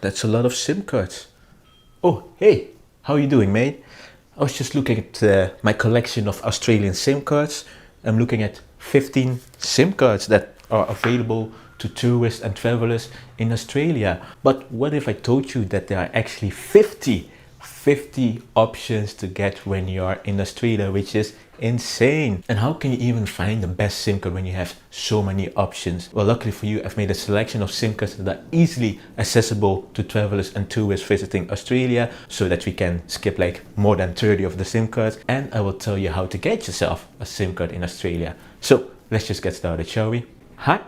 That's a lot of SIM cards. Oh, hey, how you doing, mate? I was just looking at my collection of Australian SIM cards. I'm looking at 15 SIM cards that are available to tourists and travelers in Australia. But what if I told you that there are actually 50 options to get when you are in Australia, which is insane. And how can you even find the best SIM card when you have so many options? Well, luckily for you, I've made a selection of SIM cards that are easily accessible to travelers and tourists visiting Australia, so that we can skip like more than 30 of the SIM cards. And I will tell you how to get yourself a SIM card in Australia. So let's just get started, shall we? Hi,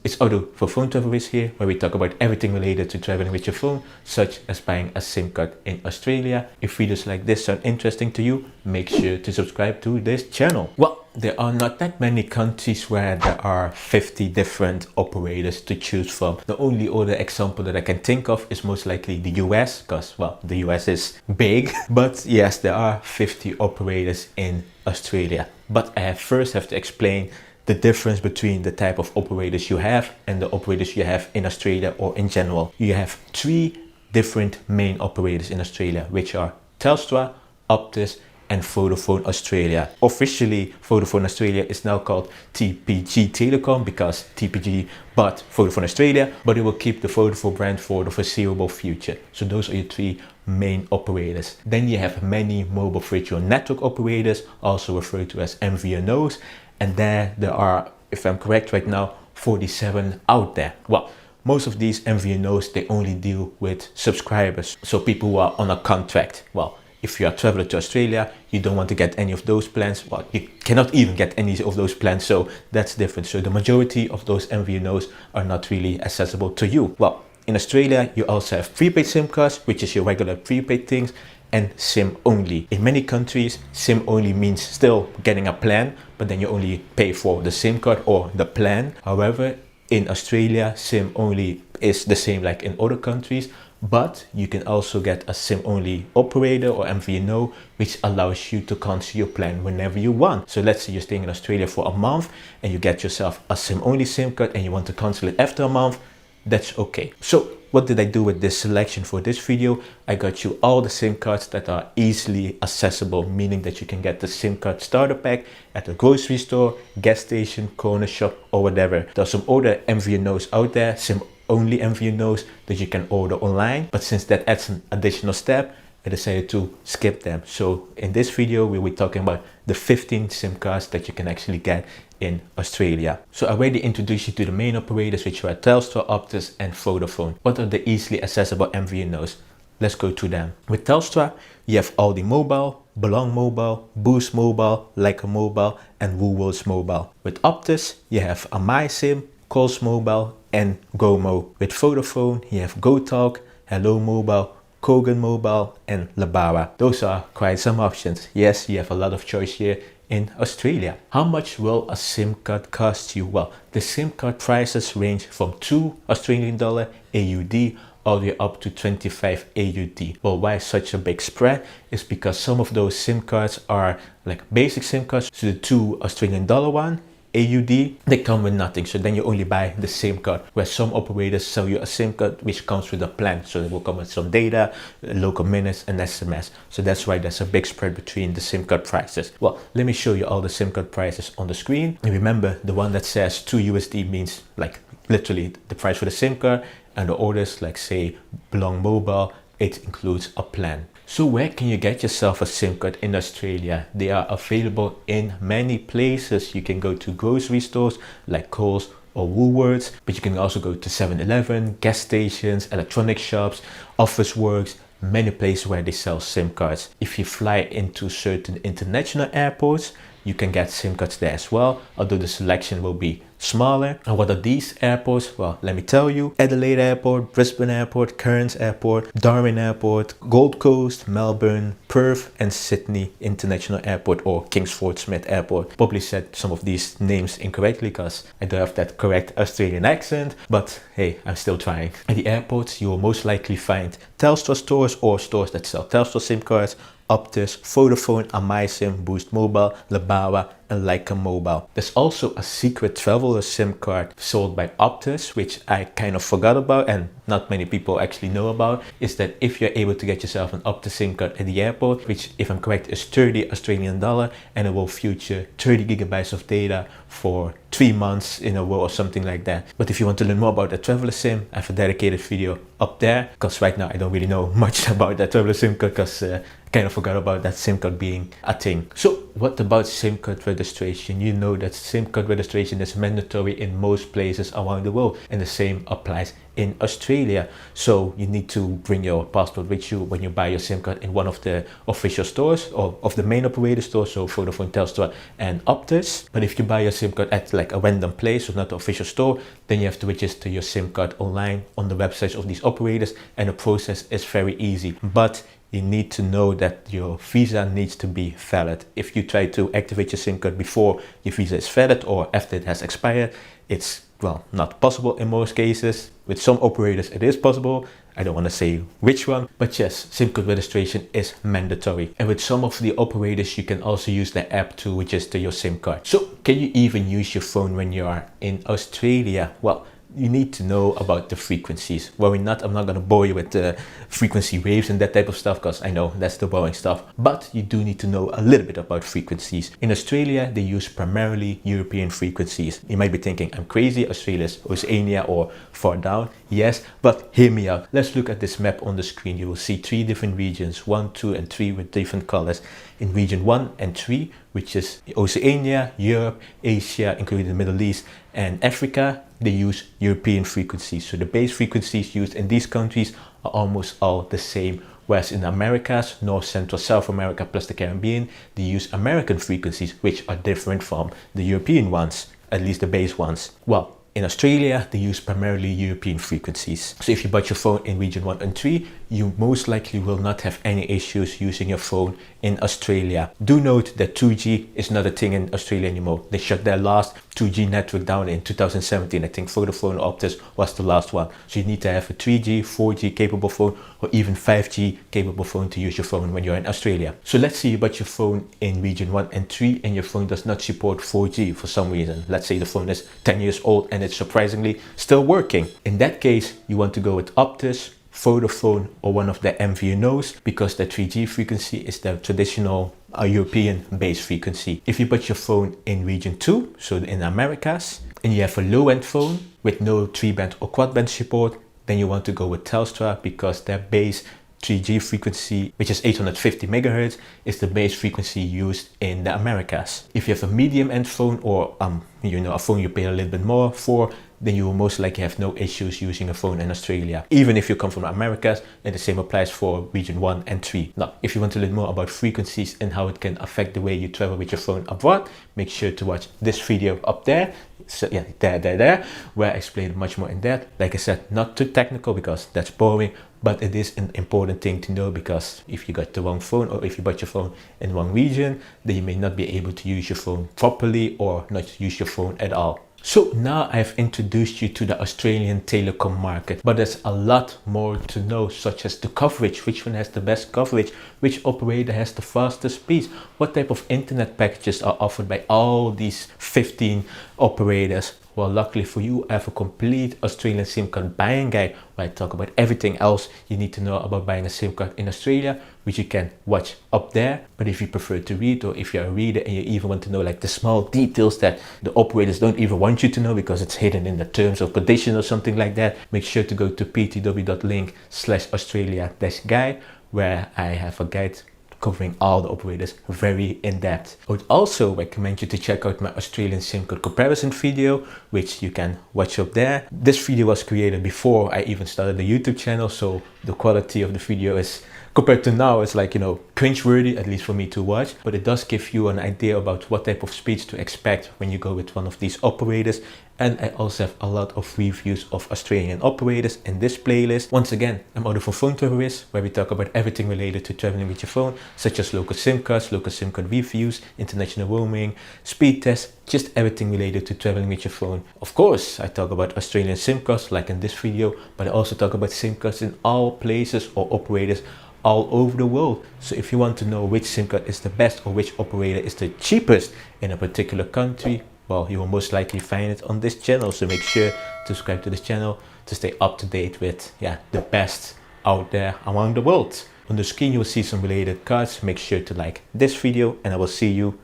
it's Otto for Phone Travelers here, where we talk about everything related to traveling with your phone, such as buying a SIM card in Australia. If videos like this sound interesting to you, make sure to subscribe to this channel. Well, there are not that many countries where there are 50 different operators to choose from. The only other example that I can think of is most likely the US, because, well, the US is big. But yes, there are 50 operators in Australia. But I first have to explain the difference between the type of operators you have and the operators you have in Australia or in general. You have three different main operators in Australia, which are Telstra, Optus and Vodafone Australia. Officially, Vodafone Australia is now called TPG Telecom because TPG bought Vodafone Australia, but it will keep the Vodafone brand for the foreseeable future. So those are your three main operators. Then you have many mobile virtual network operators, also referred to as MVNOs. And there are, if I'm correct right now, 47 out there. Well, most of these MVNOs, they only deal with subscribers. So people who are on a contract. Well, if you are a traveler to Australia, you don't want to get any of those plans. Well, you cannot even get any of those plans. So that's different. So the majority of those MVNOs are not really accessible to you. Well, in Australia, you also have prepaid SIM cards, which is your regular prepaid things, and SIM only. In many countries, SIM only means still getting a plan, but then you only pay for the SIM card or the plan. However, in Australia, SIM only is the same like in other countries, but you can also get a SIM only operator or MVNO, which allows you to cancel your plan whenever you want. So let's say you're staying in Australia for a month and you get yourself a SIM only SIM card and you want to cancel it after a month. That's okay. So what did I do with this selection for this video? I got you all the SIM cards that are easily accessible, meaning that you can get the SIM card starter pack at a grocery store, gas station, corner shop or whatever. There are some other MVNOs out there, SIM only MVNOs that you can order online, but since that adds an additional step, I decided to skip them. So in this video, we'll be talking about the 15 SIM cards that you can actually get in Australia. So I already introduced you to the main operators, which are Telstra, Optus and Vodafone. What are the easily accessible MVNOs? Let's go through them. With Telstra, you have Aldi Mobile, Belong Mobile, Boost Mobile, Leica Mobile and Woolworths Mobile. With Optus, you have MySim, Coles Mobile and GoMo. With Vodafone, you have GoTalk, Hello Mobile, Kogan Mobile and Lebara. Those are quite some options. Yes, you have a lot of choice here in Australia. How much will a SIM card cost you? Well, the SIM card prices range from $2 Australian AUD all the way up to 25 AUD. Well, why such a big spread? Is because some of those SIM cards are like basic SIM cards. So the $2 Australian one, AUD, they come with nothing, so then you only buy the SIM card, where some operators sell you a SIM card which comes with a plan, so it will come with some data, local minutes and SMS. So that's why there's a big spread between the SIM card prices. Well, let me show you all the SIM card prices on the screen. And remember, the one that says 2 USD means like literally the price for the SIM card, and the orders like say Belong Mobile, it includes a plan. So where can you get yourself a SIM card in Australia? They are available in many places. You can go to grocery stores like Coles or Woolworths, but you can also go to 7-Eleven, gas stations, electronic shops, Officeworks, many places where they sell SIM cards. If you fly into certain international airports, you can get SIM cards there as well, although the selection will be smaller. And what are these airports? Well, let me tell you. Adelaide Airport, Brisbane Airport, Cairns Airport, Darwin Airport, Gold Coast, Melbourne, Perth and Sydney International Airport, or Kingsford Smith Airport. Probably said some of these names incorrectly because I don't have that correct Australian accent, but hey, I'm still trying. At the airports, you will most likely find Telstra stores or stores that sell Telstra SIM cards, Optus, Vodafone, MySim, Boost Mobile, Lebara and Leica Mobile. There's also a secret traveler SIM card sold by Optus, which I kind of forgot about, and not many people actually know about, is that if you're able to get yourself an Optus SIM card at the airport, which if I'm correct is 30 Australian dollar, and it will feature 30 gigabytes of data for 3 months in a row or something like that. But if you want to learn more about the traveler SIM, I have a dedicated video up there, because right now I don't really know much about that traveler SIM card, because I kind of forgot about that SIM card being a thing. So what about SIM card registration? You know that SIM card registration is mandatory in most places around the world, and the same applies in Australia. So you need to bring your passport with you when you buy your SIM card in one of the official stores or of the main operator stores, so Vodafone, Telstra and Optus. But if you buy your SIM card at like a random place or not the official store, then you have to register your SIM card online on the websites of these operators, and the process is very easy. But you need to know that your visa needs to be valid. If you try to activate your SIM card before your visa is valid or after it has expired, it's, well, not possible in most cases. With some operators it is possible. I don't want to say which one, but yes, SIM card registration is mandatory. And with some of the operators, you can also use the app to register your SIM card. So can you even use your phone when you are in Australia? Well, you need to know about the frequencies. Worry not, I'm not going to bore you with the frequency waves and that type of stuff, because I know that's the boring stuff. But you do need to know a little bit about frequencies. In Australia, they use primarily European frequencies. You might be thinking, I'm crazy, Australia's Oceania or far down. Yes, but hear me out. Let's look at this map on the screen. You will see 3 different regions, 1, 2 and 3 with different colors. In region 1 and 3, which is Oceania, Europe, Asia, including the Middle East and Africa, they use European frequencies. So the base frequencies used in these countries are almost all the same. Whereas in the Americas, North, Central, South America plus the Caribbean, they use American frequencies, which are different from the European ones, at least the base ones. Well, in Australia, they use primarily European frequencies. So if you bought your phone in region 1 and 3, you most likely will not have any issues using your phone in Australia. Do note that 2G is not a thing in Australia anymore. They shut their last 2G network down in 2017. I think Vodafone or Optus was the last one. So you need to have a 3G, 4G capable phone or even 5G capable phone to use your phone when you're in Australia. So let's say you bought your phone in region 1 and 3 and your phone does not support 4G for some reason. Let's say the phone is 10 years old and it's surprisingly still working. In that case, you want to go with Optus, Vodafone or one of the MVNOs, because the 3G frequency is the traditional European base frequency. If you put your phone in region 2, so in Americas, and you have a low-end phone with no 3-band or quad-band support, then you want to go with Telstra, because their base 3G frequency, which is 850 megahertz, is the base frequency used in the Americas. If you have a medium-end phone or a phone you pay a little bit more for, then you will most likely have no issues using a phone in Australia, even if you come from the Americas, and the same applies for region 1 and 3. Now, if you want to learn more about frequencies and how it can affect the way you travel with your phone abroad, make sure to watch this video up there. So yeah, there, where I explain much more in depth. Like I said, not too technical because that's boring, but it is an important thing to know, because if you got the wrong phone or if you bought your phone in one region, then you may not be able to use your phone properly or not use your phone at all. So now I've introduced you to the Australian telecom market, but there's a lot more to know, such as the coverage, which one has the best coverage, which operator has the fastest speeds, what type of internet packages are offered by all these 15 operators. Well, luckily for you, I have a complete Australian SIM card buying guide where I talk about everything else you need to know about buying a SIM card in Australia, which you can watch up there. But if you prefer to read, or if you're a reader and you even want to know like the small details that the operators don't even want you to know because it's hidden in the terms of condition or something like that, make sure to go to ptw.link/Australia-guide, where I have a guide covering all the operators very in depth. I would also recommend you to check out my Australian SIM card comparison video, which you can watch up there. This video was created before I even started the YouTube channel, so the quality of the video is, compared to now, it's like, cringe-worthy, at least for me to watch, but it does give you an idea about what type of speeds to expect when you go with one of these operators. And I also have a lot of reviews of Australian operators in this playlist. Once again, I'm Audio for Phone Tourists, where we talk about everything related to traveling with your phone, such as local SIM cards, local SIM card reviews, international roaming, speed tests, just everything related to traveling with your phone. Of course, I talk about Australian SIM cards like in this video, but I also talk about SIM cards in all places or operators all over the world. So if you want to know which SIM card is the best or which operator is the cheapest in a particular country, well, you will most likely find it on this channel. So make sure to subscribe to this channel to stay up to date with the best out there around the world. On the screen you will see some related cards. Make sure to like this video and I will see you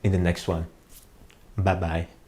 in the next one. Bye bye.